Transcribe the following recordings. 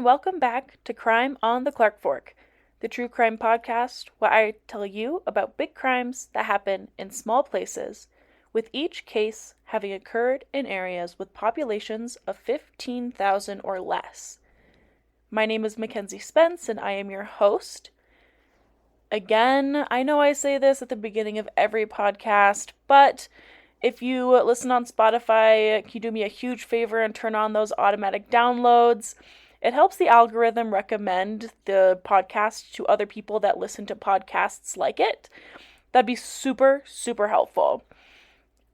and welcome back to Crime on the Clarkfork, the true crime podcast where I tell you about big crimes that happen in small places, with each case having occurred in areas with populations of 15,000 or less. My name is Mackenzie Spence, and I am your host. Again, I know I say this at the beginning of every podcast, but if you listen on Spotify, can you do me a huge favor and turn on those automatic downloads? It helps the algorithm recommend the podcast to other people that listen to podcasts like it. That'd be super, super helpful.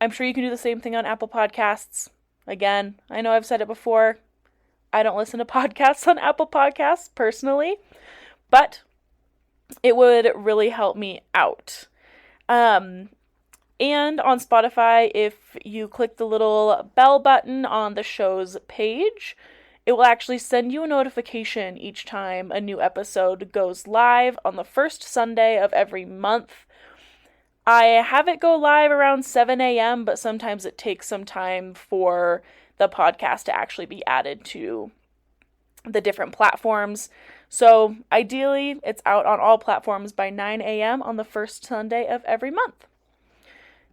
I'm sure you can do the same thing on Apple Podcasts. Again, I know I've said it before. I don't listen to podcasts on Apple Podcasts personally, but it would really help me out. And on Spotify, if you click the little bell button on the show's page, it will actually send you a notification each time a new episode goes live on the first Sunday of every month. I have it go live around 7 a.m., but sometimes it takes some time for the podcast to actually be added to the different platforms. So ideally, it's out on all platforms by 9 a.m. on the first Sunday of every month.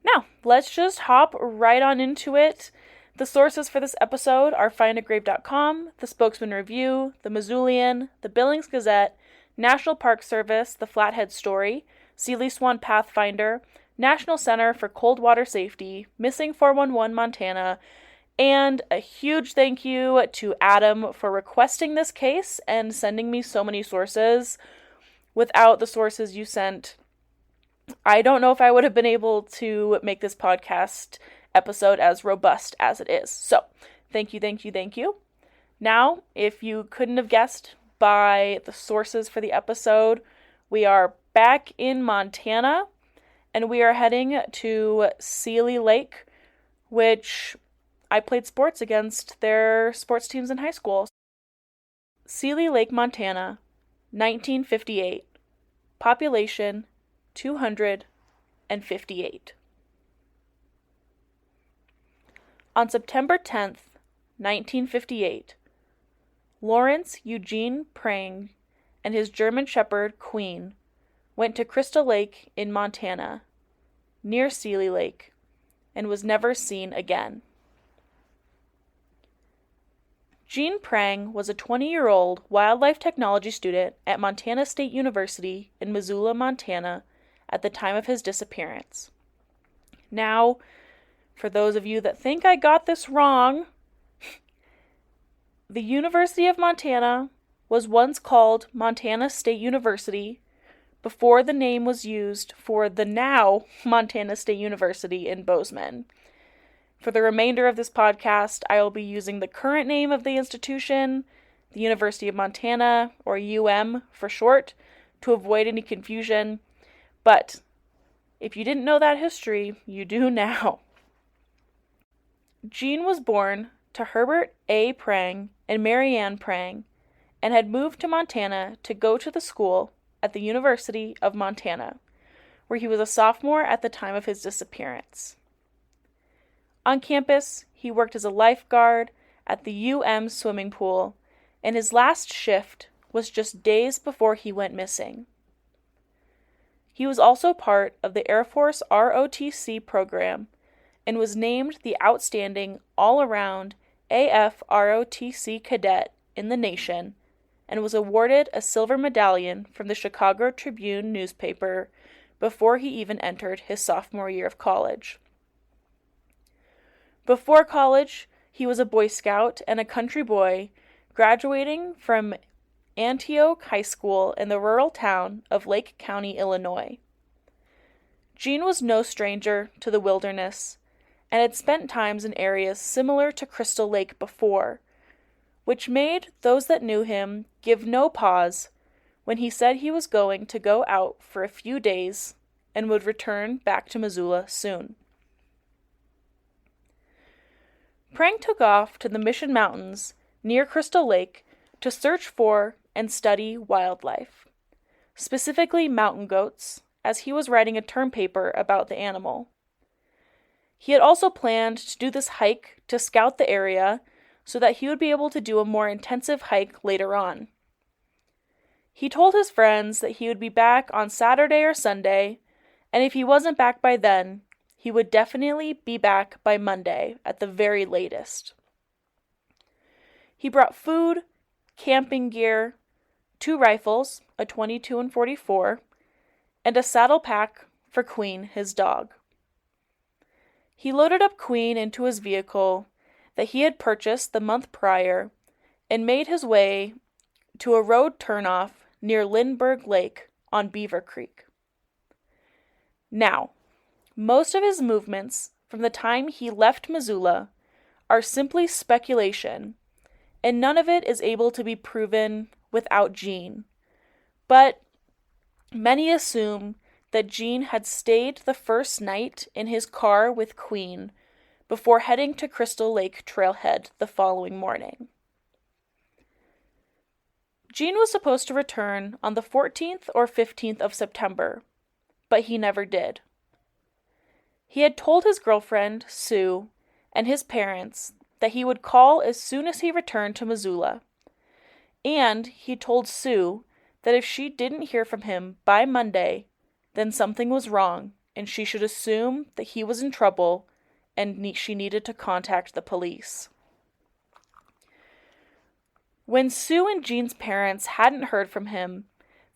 Now, let's just hop right on into it. The sources for this episode are findagrave.com, the Spokesman Review, the Missoulian, the Billings Gazette, National Park Service, the Flathead Story, Sealy Swan Pathfinder, National Center for Cold Water Safety, Missing 411 Montana, and a huge thank you to Adam for requesting this case and sending me so many sources. Without the sources you sent, I don't know if I would have been able to make this podcast episode as robust as it is. So, thank you. Now, if you couldn't have guessed by the sources for the episode, we are back in Montana, and we are heading to Sealy Lake, which I played sports against their sports teams in high school. Sealy Lake, Montana, 1958. Population 258. On September 10th, 1958, Lawrence Eugene Prange and his German Shepherd, Queen, went to Crystal Lake in Montana, near Sealy Lake, and was never seen again. Gene Prange was a 20-year-old wildlife technology student at Montana State University in Missoula, Montana, at the time of his disappearance. Now, for those of you that think I got this wrong, the University of Montana was once called Montana State University before the name was used for the now Montana State University in Bozeman. For the remainder of this podcast, I will be using the current name of the institution, the University of Montana, or UM for short, to avoid any confusion. But if you didn't know that history, you do now. Gene was born to Herbert A. Prange and Mary Ann Prange, and had moved to Montana to go to the school at the University of Montana, where he was a sophomore at the time of his disappearance. On campus, he worked as a lifeguard at the UM swimming pool, and his last shift was just days before he went missing. He was also part of the Air Force ROTC program and was named the outstanding all-around AFROTC cadet in the nation and was awarded a silver medallion from the Chicago Tribune newspaper before he even entered his sophomore year of college. Before college, he was a Boy Scout and a country boy, graduating from Antioch High School in the rural town of Lake County, Illinois. Gene was no stranger to the wilderness and had spent times in areas similar to Crystal Lake before, which made those that knew him give no pause when he said he was going to go out for a few days and would return back to Missoula soon. Prange took off to the Mission Mountains near Crystal Lake to search for and study wildlife, specifically mountain goats, as he was writing a term paper about the animal. He had also planned to do this hike to scout the area so that he would be able to do a more intensive hike later on. He told his friends that he would be back on Saturday or Sunday, and if he wasn't back by then, he would definitely be back by Monday at the very latest. He brought food, camping gear, 2 rifles, a .22 and .44, and a saddle pack for Queen, his dog. He loaded up Queen into his vehicle that he had purchased the month prior and made his way to a road turnoff near Lindbergh Lake on Beaver Creek. Now, most of his movements from the time he left Missoula are simply speculation, and none of it is able to be proven without Gene. But many assume that Gene had stayed the first night in his car with Queen before heading to Crystal Lake Trailhead the following morning. Gene was supposed to return on the 14th or 15th of September, but he never did. He had told his girlfriend, Sue, and his parents that he would call as soon as he returned to Missoula, and he told Sue that if she didn't hear from him by Monday, then something was wrong, and she should assume that he was in trouble and she needed to contact the police. When Sue and Gene's parents hadn't heard from him,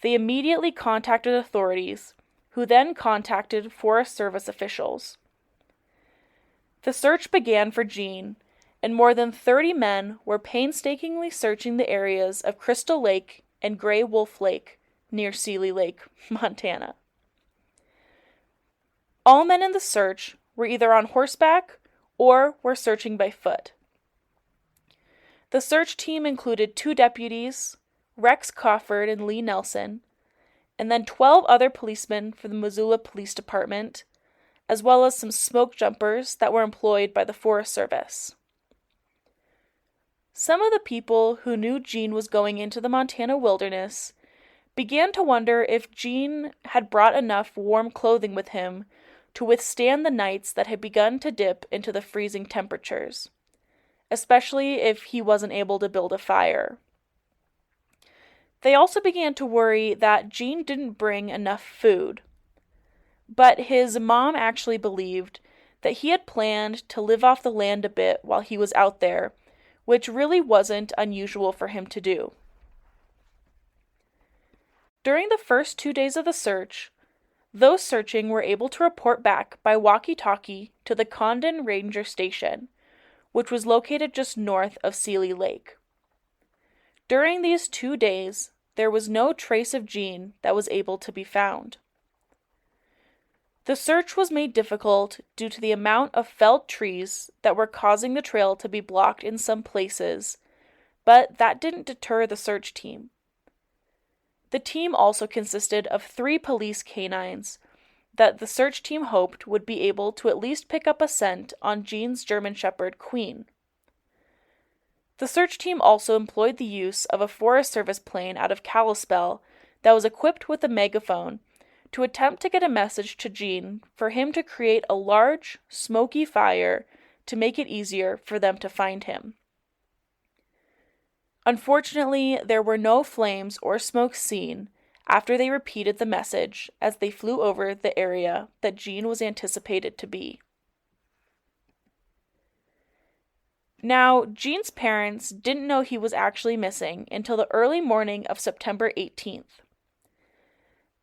they immediately contacted authorities, who then contacted Forest Service officials. The search began for Gene, and more than 30 men were painstakingly searching the areas of Crystal Lake and Gray Wolf Lake near Seeley Lake, Montana. All men in the search were either on horseback or were searching by foot. The search team included 2 deputies, Rex Cofford and Lee Nelson, and then 12 other policemen from the Missoula Police Department, as well as some smoke jumpers that were employed by the Forest Service. Some of the people who knew Gene was going into the Montana wilderness began to wonder if Gene had brought enough warm clothing with him to withstand the nights that had begun to dip into the freezing temperatures, especially if he wasn't able to build a fire. They also began to worry that Gene didn't bring enough food, but his mom actually believed that he had planned to live off the land a bit while he was out there, which really wasn't unusual for him to do. During the first 2 days of the search, those searching were able to report back by walkie-talkie to the Condon Ranger Station, which was located just north of Seeley Lake. During these 2 days, there was no trace of Gene that was able to be found. The search was made difficult due to the amount of felled trees that were causing the trail to be blocked in some places, but that didn't deter the search team. The team also consisted of 3 police canines that the search team hoped would be able to at least pick up a scent on Gene's German Shepherd, Queen. The search team also employed the use of a Forest Service plane out of Kalispell that was equipped with a megaphone to attempt to get a message to Gene for him to create a large, smoky fire to make it easier for them to find him. Unfortunately, there were no flames or smoke seen after they repeated the message as they flew over the area that Gene was anticipated to be. Now, Gene's parents didn't know he was actually missing until the early morning of September 18th.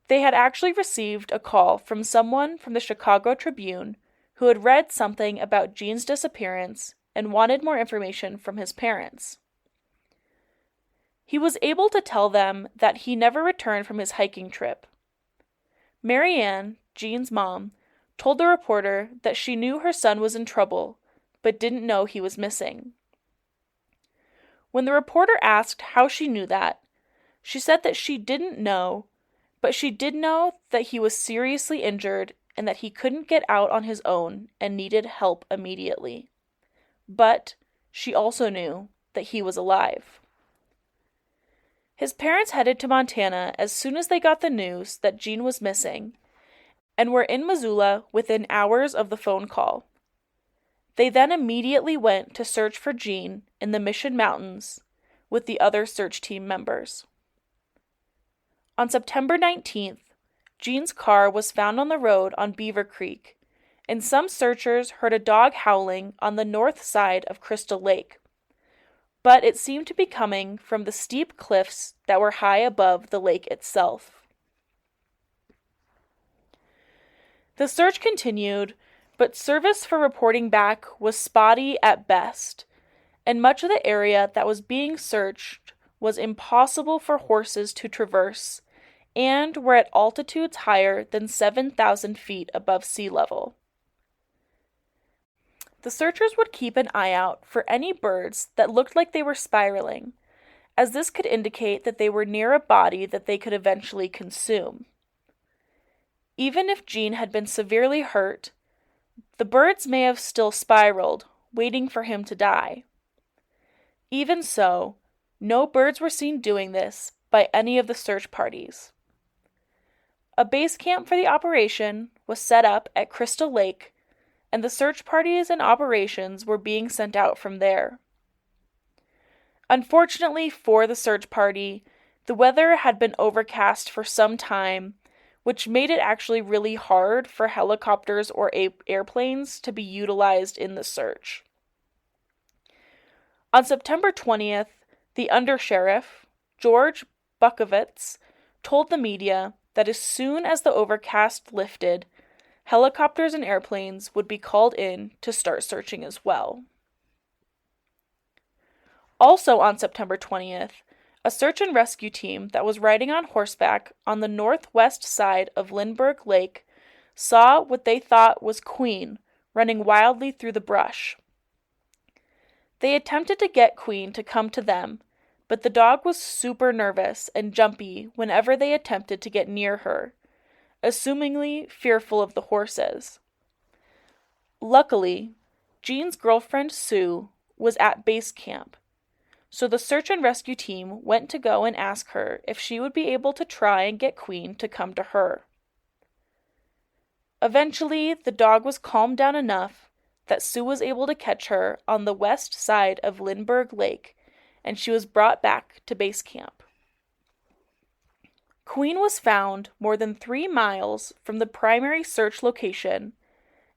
They had actually received a call from someone from the Chicago Tribune who had read something about Gene's disappearance and wanted more information from his parents. He was able to tell them that he never returned from his hiking trip. Mary Ann, Gene's mom, told the reporter that she knew her son was in trouble, but didn't know he was missing. When the reporter asked how she knew that, she said that she didn't know, but she did know that he was seriously injured and that he couldn't get out on his own and needed help immediately. But she also knew that he was alive. His parents headed to Montana as soon as they got the news that Gene was missing, and were in Missoula within hours of the phone call. They then immediately went to search for Gene in the Mission Mountains with the other search team members. On September 19th, Gene's car was found on the road on Beaver Creek, and some searchers heard a dog howling on the north side of Crystal Lake, but it seemed to be coming from the steep cliffs that were high above the lake itself. The search continued, but service for reporting back was spotty at best, and much of the area that was being searched was impossible for horses to traverse and were at altitudes higher than 7,000 feet above sea level. The searchers would keep an eye out for any birds that looked like they were spiraling, as this could indicate that they were near a body that they could eventually consume. Even if Gene had been severely hurt, the birds may have still spiraled, waiting for him to die. Even so, no birds were seen doing this by any of the search parties. A base camp for the operation was set up at Crystal Lake, and the search parties and operations were being sent out from there. Unfortunately for the search party, the weather had been overcast for some time, which made it actually really hard for helicopters or airplanes to be utilized in the search. On September 20th, the undersheriff, George Bukovitz, told the media that as soon as the overcast lifted, helicopters and airplanes would be called in to start searching as well. Also on September 20th, a search and rescue team that was riding on horseback on the northwest side of Lindbergh Lake saw what they thought was Queen running wildly through the brush. They attempted to get Queen to come to them, but the dog was super nervous and jumpy whenever they attempted to get near her, assumingly fearful of the horses. Luckily, Gene's girlfriend Sue was at base camp, so the search and rescue team went to go and ask her if she would be able to try and get Queen to come to her. Eventually, the dog was calmed down enough that Sue was able to catch her on the west side of Lindbergh Lake, and she was brought back to base camp. Queen was found more than 3 miles from the primary search location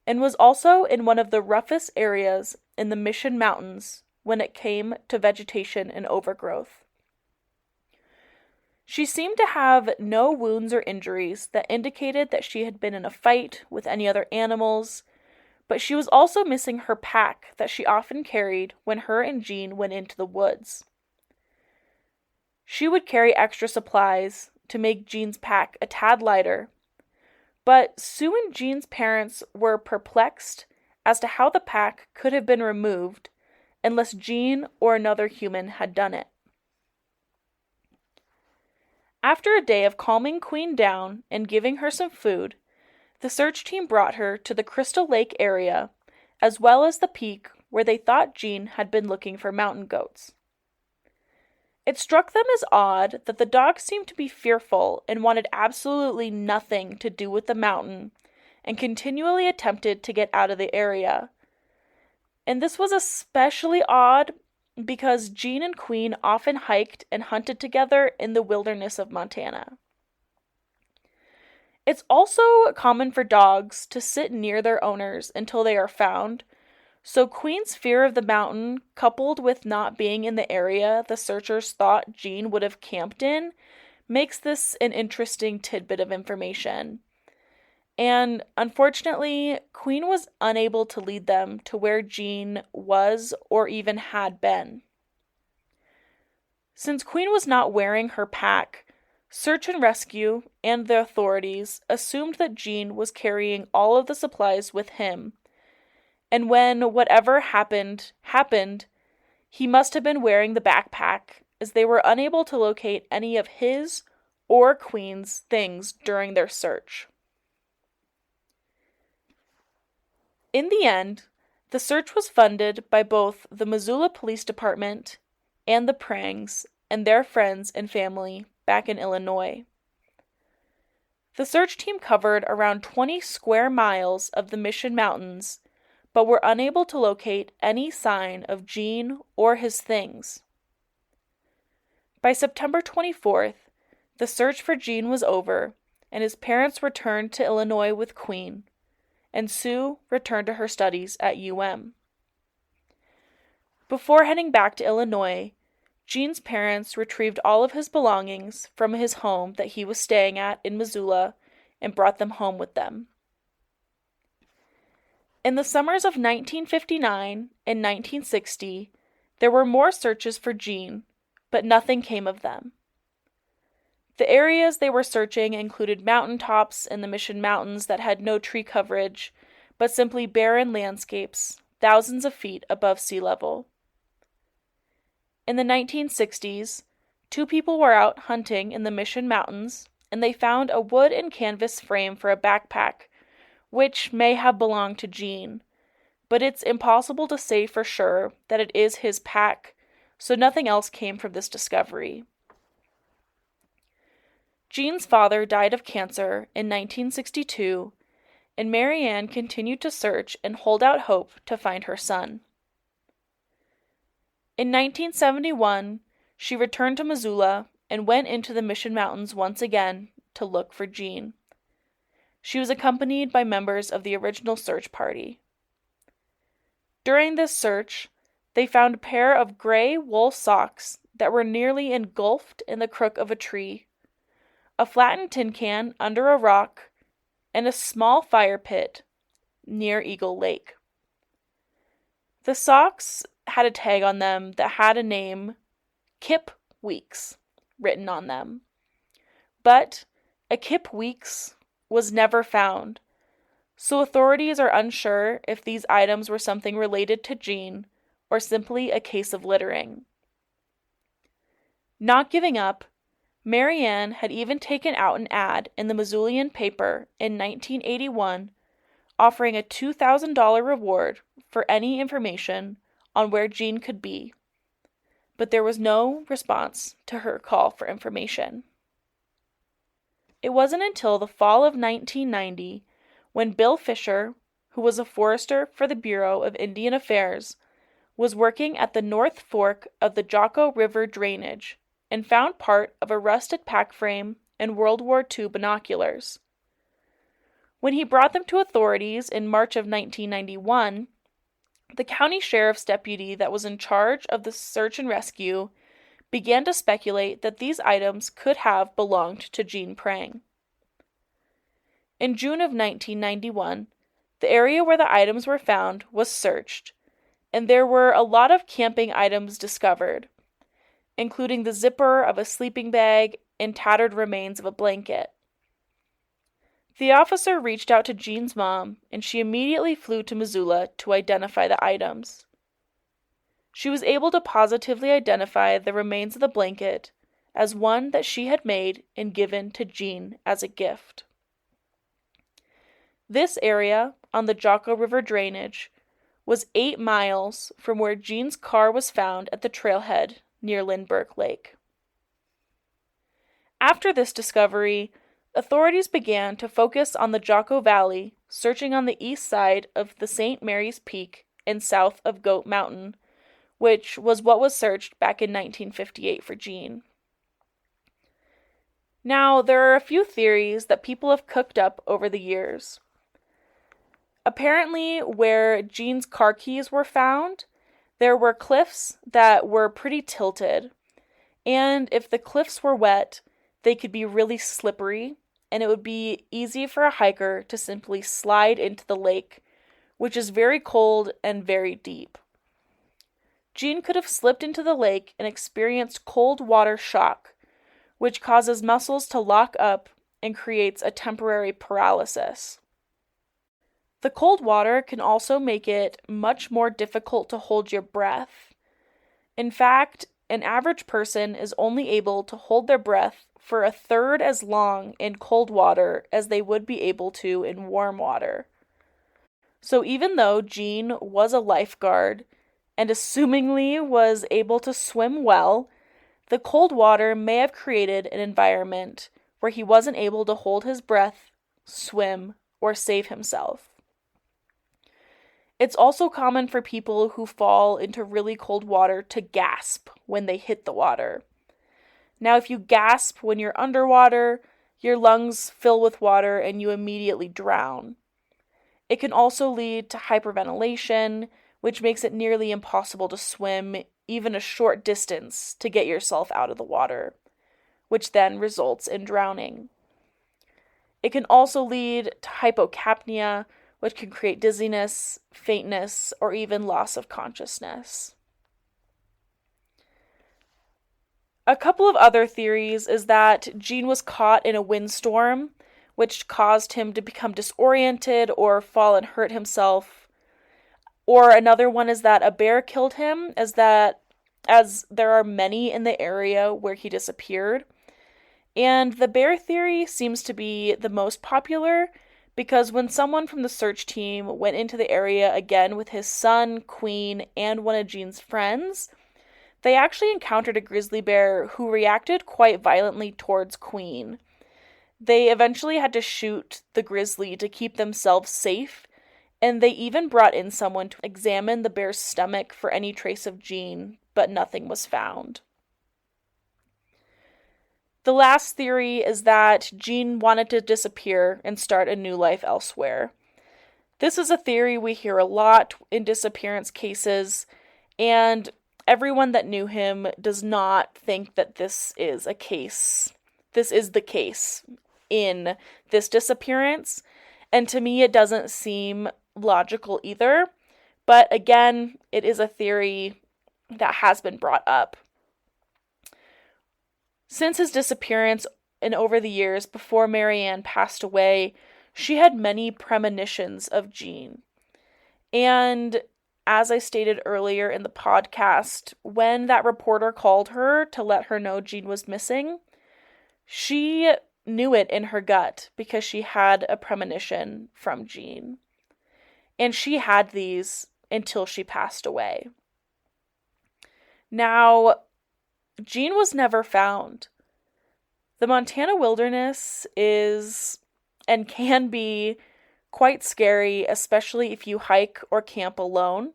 and was also in one of the roughest areas in the Mission Mountains when it came to vegetation and overgrowth. She seemed to have no wounds or injuries that indicated that she had been in a fight with any other animals, but she was also missing her pack that she often carried when her and Gene went into the woods. She would carry extra supplies to make Gene's pack a tad lighter, but Sue and Gene's parents were perplexed as to how the pack could have been removed unless Gene or another human had done it. After a day of calming Queen down and giving her some food, the search team brought her to the Crystal Lake area, as well as the peak where they thought Gene had been looking for mountain goats. It struck them as odd that the dog seemed to be fearful and wanted absolutely nothing to do with the mountain, and continually attempted to get out of the area. And this was especially odd because Gene and Queen often hiked and hunted together in the wilderness of Montana. It's also common for dogs to sit near their owners until they are found, so Queen's fear of the mountain, coupled with not being in the area the searchers thought Gene would have camped in, makes this an interesting tidbit of information. And unfortunately, Queen was unable to lead them to where Gene was or even had been. Since Queen was not wearing her pack, search and rescue and the authorities assumed that Gene was carrying all of the supplies with him, and when whatever happened, he must have been wearing the backpack, as they were unable to locate any of his or Queen's things during their search. In the end, the search was funded by both the Missoula Police Department and the Prangs and their friends and family back in Illinois. The search team covered around 20 square miles of the Mission Mountains, but were unable to locate any sign of Gene or his things. By September 24th, the search for Gene was over, and his parents returned to Illinois with Queen, and Sue returned to her studies at UM. Before heading back to Illinois, Gene's parents retrieved all of his belongings from his home that he was staying at in Missoula and brought them home with them. In the summers of 1959 and 1960, there were more searches for Gene, but nothing came of them. The areas they were searching included mountaintops in the Mission Mountains that had no tree coverage, but simply barren landscapes, thousands of feet above sea level. In the 1960s, two people were out hunting in the Mission Mountains, and they found a wood and canvas frame for a backpack, which may have belonged to Gene, but it's impossible to say for sure that it is his pack, so nothing else came from this discovery. Gene's father died of cancer in 1962, and Marianne continued to search and hold out hope to find her son. In 1971, she returned to Missoula and went into the Mission Mountains once again to look for Gene. She was accompanied by members of the original search party. During this search, they found a pair of gray wool socks that were nearly engulfed in the crook of a tree, a flattened tin can under a rock, and a small fire pit near Eagle Lake. The socks had a tag on them that had a name, Kip Weeks, written on them. But a Kip Weeks was never found, so authorities are unsure if these items were something related to Gene or simply a case of littering. Not giving up, Marianne had even taken out an ad in the Missoulian paper in 1981 offering a $2,000 reward for any information on where Gene could be, but there was no response to her call for information. It wasn't until the fall of 1990 when Bill Fisher, who was a forester for the Bureau of Indian Affairs, was working at the North Fork of the Jocko River drainage and found part of a rusted pack frame and World War II binoculars. When he brought them to authorities in March of 1991, the county sheriff's deputy that was in charge of the search and rescue began to speculate that these items could have belonged to Gene Prange. In June of 1991, the area where the items were found was searched, and there were a lot of camping items discovered, including the zipper of a sleeping bag and tattered remains of a blanket. The officer reached out to Gene's mom, and she immediately flew to Missoula to identify the items. She was able to positively identify the remains of the blanket as one that she had made and given to Gene as a gift. This area on the Jocko River drainage was 8 miles from where Gene's car was found at the trailhead near Lindbergh Lake. After this discovery, authorities began to focus on the Jocko Valley, searching on the east side of the St. Mary's Peak and south of Goat Mountain, which was what was searched back in 1958 for Gene. Now, there are a few theories that people have cooked up over the years. Apparently, where Gene's car keys were found, there were cliffs that were pretty tilted, and if the cliffs were wet, they could be really slippery, and it would be easy for a hiker to simply slide into the lake, which is very cold and very deep. Gene could have slipped into the lake and experienced cold water shock, which causes muscles to lock up and creates a temporary paralysis. The cold water can also make it much more difficult to hold your breath. In fact, an average person is only able to hold their breath for a third as long in cold water as they would be able to in warm water. So even though Gene was a lifeguard and assumingly was able to swim well, the cold water may have created an environment where he wasn't able to hold his breath, swim, or save himself. It's also common for people who fall into really cold water to gasp when they hit the water. Now, if you gasp when you're underwater, your lungs fill with water and you immediately drown. It can also lead to hyperventilation, which makes it nearly impossible to swim even a short distance to get yourself out of the water, which then results in drowning. It can also lead to hypocapnia, which can create dizziness, faintness, or even loss of consciousness. A couple of other theories is that Gene was caught in a windstorm, which caused him to become disoriented or fall and hurt himself. Or another one is that a bear killed him, as there are many in the area where he disappeared. And the bear theory seems to be the most popular because when someone from the search team went into the area again with his son, Queen, and one of Gene's friends, they actually encountered a grizzly bear who reacted quite violently towards Queen. They eventually had to shoot the grizzly to keep themselves safe, and they even brought in someone to examine the bear's stomach for any trace of Gene, but nothing was found. The last theory is that Gene wanted to disappear and start a new life elsewhere. This is a theory we hear a lot in disappearance cases, and everyone that knew him does not think that this is the case in this disappearance, and to me it doesn't seem logical either, but again, it is a theory that has been brought up. Since his disappearance and over the years before Marianne passed away, she had many premonitions of Gene. And as I stated earlier in the podcast, when that reporter called her to let her know Gene was missing, she knew it in her gut because she had a premonition from Gene. And she had these until she passed away. Now, Gene was never found. The Montana wilderness is and can be quite scary, especially if you hike or camp alone.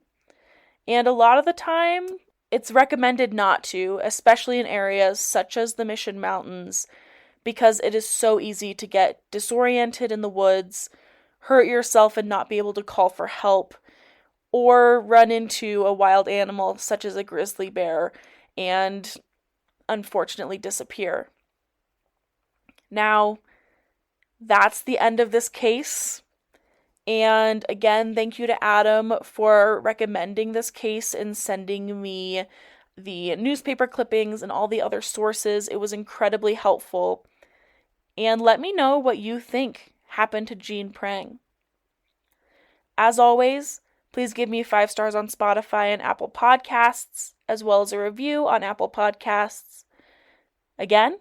And a lot of the time, it's recommended not to, especially in areas such as the Mission Mountains, because it is so easy to get disoriented in the woods, hurt yourself and not be able to call for help, or run into a wild animal such as a grizzly bear and unfortunately disappear. Now, that's the end of this case. And again, thank you to Adam for recommending this case and sending me the newspaper clippings and all the other sources. It was incredibly helpful. And let me know what you think happened to Gene Prange. As always, please give me 5 stars on Spotify and Apple Podcasts, as well as a review on Apple Podcasts. Again,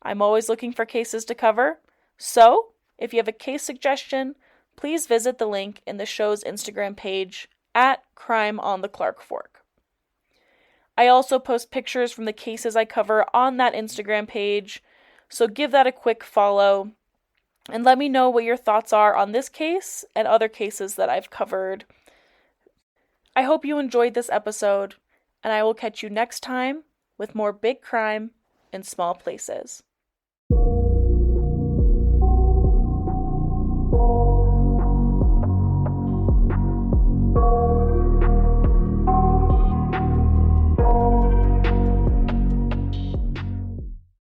I'm always looking for cases to cover, so if you have a case suggestion, please visit the link in the show's Instagram page at Crime on the Clarkfork. I also post pictures from the cases I cover on that Instagram page, so give that a quick follow and let me know what your thoughts are on this case and other cases that I've covered. I hope you enjoyed this episode, and I will catch you next time with more big crime in small places.